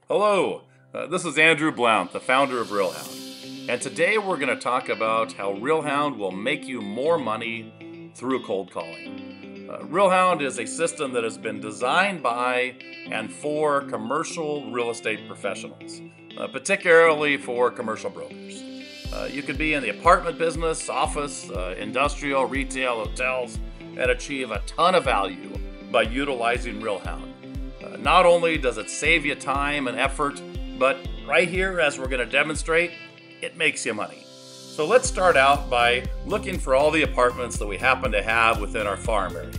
Hello, this is Andrew Blount, the founder of Realhound, and today we're going to talk about how Realhound will make you more money through cold calling. Realhound is a system that has been designed by and for commercial real estate professionals, particularly for commercial brokers. You could be in the apartment business, office, industrial, retail, hotels, and achieve a ton of value by utilizing Realhound. Not only does it save you time and effort, but right here, as we're going to demonstrate, it makes you money. So let's start out by looking for all the apartments that we happen to have within our farm area.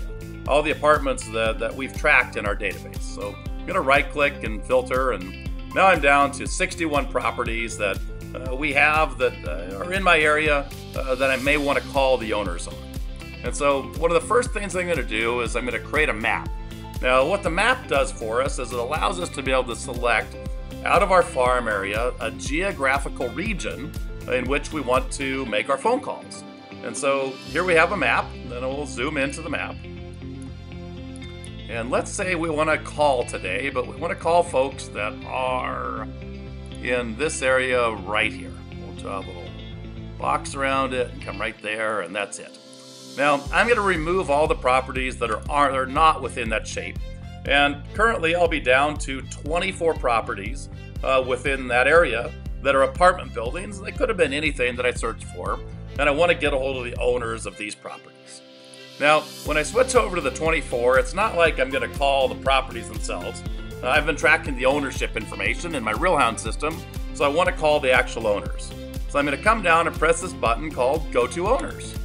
All the apartments that we've tracked in our database. So I'm going to right click and filter, and now I'm down to 61 properties that we have that are in my area that I may want to call the owners on. And so one of the first things I'm going to do is I'm going to create a map. Now, what the map does for us is it allows us to be able to select out of our farm area a geographical region in which we want to make our phone calls. And so here we have a map, then we'll zoom into the map. And let's say we want to call today, but we want to call folks that are in this area right here. We'll draw a little box around it and come right there, and that's it. Now, I'm going to remove all the properties that are not within that shape. And currently, I'll be down to 24 properties within that area that are apartment buildings. They could have been anything that I searched for. And I want to get a hold of the owners of these properties. Now, when I switch over to the 24, it's not like I'm going to call the properties themselves. I've been tracking the ownership information in my Realhound system, so I want to call the actual owners. So I'm going to come down and press this button called Go to Owners.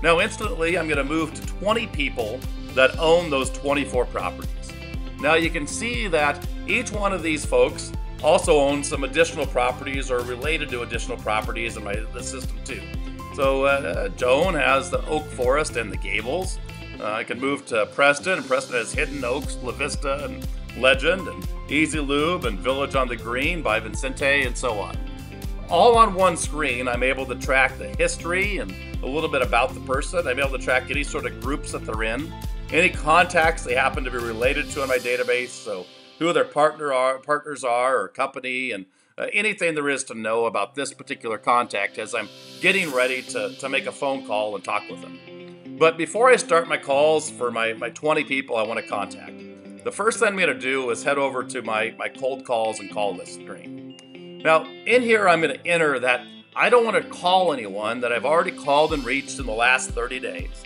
Now instantly I'm going to move to 20 people that own those 24 properties. Now you can see that each one of these folks also owns some additional properties or related to additional properties in the system too. So Joan has the Oak Forest and the Gables. I can move to Preston, and Preston has Hidden Oaks, La Vista, and Legend, and Easy Lube, and Village on the Green by Vicente, and so on. All on one screen, I'm able to track the history and a little bit about the person. I'm able to track any sort of groups that they're in, any contacts they happen to be related to in my database, so who their partners are, or company, and anything there is to know about this particular contact as I'm getting ready to make a phone call and talk with them. But before I start my calls for my 20 people I want to contact, the first thing I'm going to do is head over to my cold calls and call list screen. Now, in here, I'm going to enter that I don't want to call anyone that I've already called and reached in the last 30 days.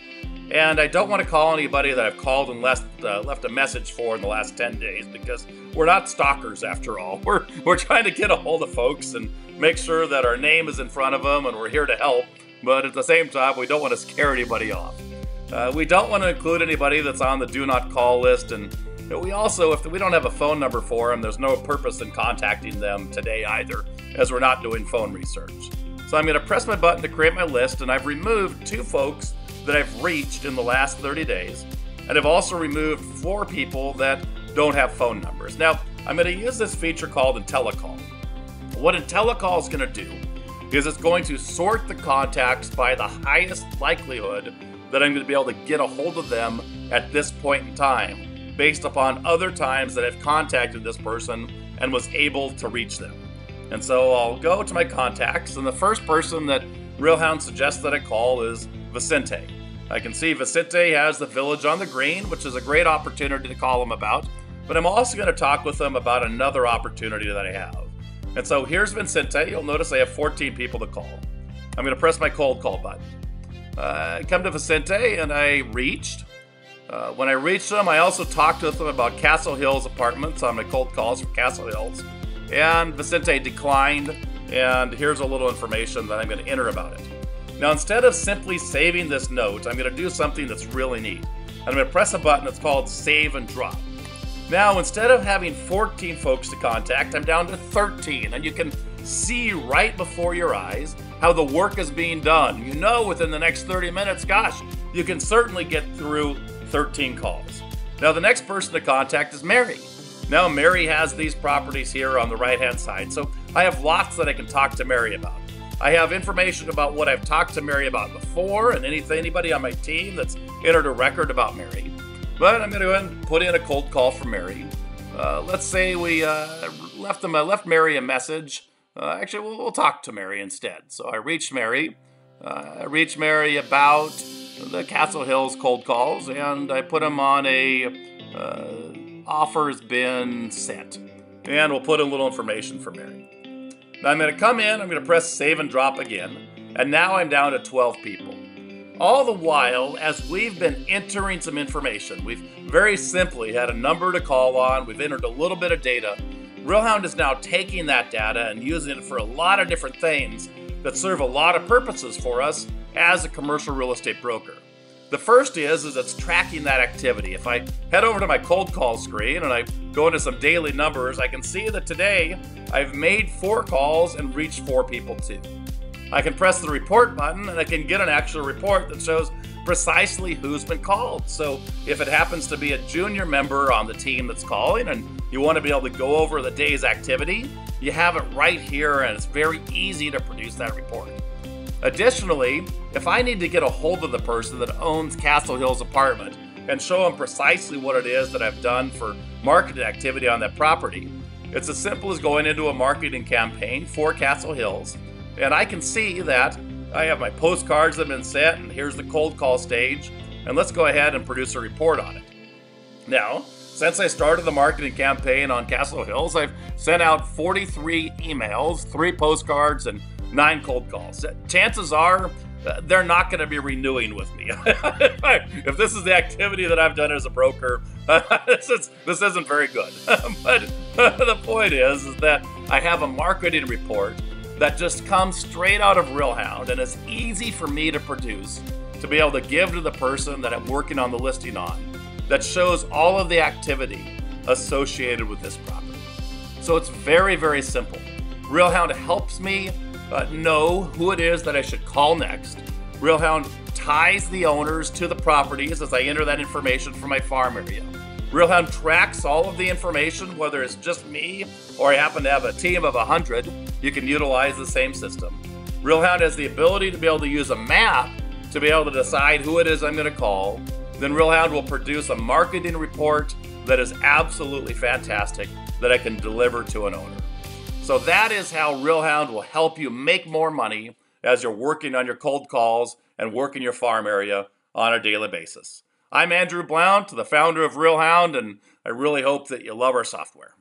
And I don't want to call anybody that I've called and left a message for in the last 10 days, because we're not stalkers after all. We're trying to get a hold of folks and make sure that our name is in front of them and we're here to help. But at the same time, we don't want to scare anybody off. We don't want to include anybody that's on the do not call list, and we also, if we don't have a phone number for them, there's no purpose in contacting them today either, as we're not doing phone research. So I'm going to press my button to create my list, and I've removed 2 folks that I've reached in the last 30 days, and I've also removed 4 people that don't have phone numbers. Now, I'm going to use this feature called IntelliCall. What IntelliCall is going to do is it's going to sort the contacts by the highest likelihood that I'm going to be able to get a hold of them at this point in time, based upon other times that I've contacted this person and was able to reach them. And so I'll go to my contacts, and the first person that Realhound suggests that I call is Vicente. I can see Vicente has the Village on the Green, which is a great opportunity to call him about, but I'm also going to talk with him about another opportunity that I have. And so here's Vicente. You'll notice I have 14 people to call. I'm going to press my cold call button. I come to Vicente, and I reached. When I reached them, I also talked with them about Castle Hills apartments on my cold calls for Castle Hills. And Vicente declined, and here's a little information that I'm going to enter about it. Now, instead of simply saving this note, I'm going to do something that's really neat. And I'm going to press a button that's called Save and Drop. Now, instead of having 14 folks to contact, I'm down to 13, and you can see right before your eyes how the work is being done. You know within the next 30 minutes, gosh, you can certainly get through 13 calls. Now, the next person to contact is Mary. Now, Mary has these properties here on the right-hand side, so I have lots that I can talk to Mary about. I have information about what I've talked to Mary about before, and anybody on my team that's entered a record about Mary. But I'm going to go ahead and put in a cold call for Mary. Let's say we left Mary a message. Actually, we'll talk to Mary instead. So I reached Mary. I reached Mary about the Castle Hills cold calls, and I put them on a offer's been sent. And we'll put in a little information for Mary. Now I'm going to come in, I'm going to press save and drop again, and now I'm down to 12 people. All the while, as we've been entering some information, we've very simply had a number to call on, we've entered a little bit of data. Realhound is now taking that data and using it for a lot of different things that serve a lot of purposes for us as a commercial real estate broker. The first is it's tracking that activity. If I head over to my cold call screen and I go into some daily numbers, I can see that today I've made 4 calls and reached 4 people too. I can press the report button and I can get an actual report that shows precisely who's been called. So if it happens to be a junior member on the team that's calling and you want to be able to go over the day's activity, you have it right here and it's very easy to produce that report. Additionally, if I need to get a hold of the person that owns Castle Hills apartment and show them precisely what it is that I've done for marketing activity on that property, it's as simple as going into a marketing campaign for Castle Hills, and I can see that I have my postcards that have been sent, and here's the cold call stage, and let's go ahead and produce a report on it. Now, since I started the marketing campaign on Castle Hills, I've sent out 43 emails, 3 postcards, and 9 cold calls. Chances are they're not going to be renewing with me. If this is the activity that I've done as a broker, this isn't very good. But the point is that I have a marketing report that just comes straight out of Realhound, and it's easy for me to produce, to be able to give to the person that I'm working on the listing on, that shows all of the activity associated with this property. So it's very, very simple. Realhound helps me know who it is that I should call next. Realhound ties the owners to the properties as I enter that information from my farm area. Realhound tracks all of the information, whether it's just me or I happen to have a team of 100, you can utilize the same system. Realhound has the ability to be able to use a map to be able to decide who it is I'm going to call. Then Realhound will produce a marketing report that is absolutely fantastic that I can deliver to an owner. So that is how Realhound will help you make more money as you're working on your cold calls and working your farm area on a daily basis. I'm Andrew Blount, the founder of Realhound, and I really hope that you love our software.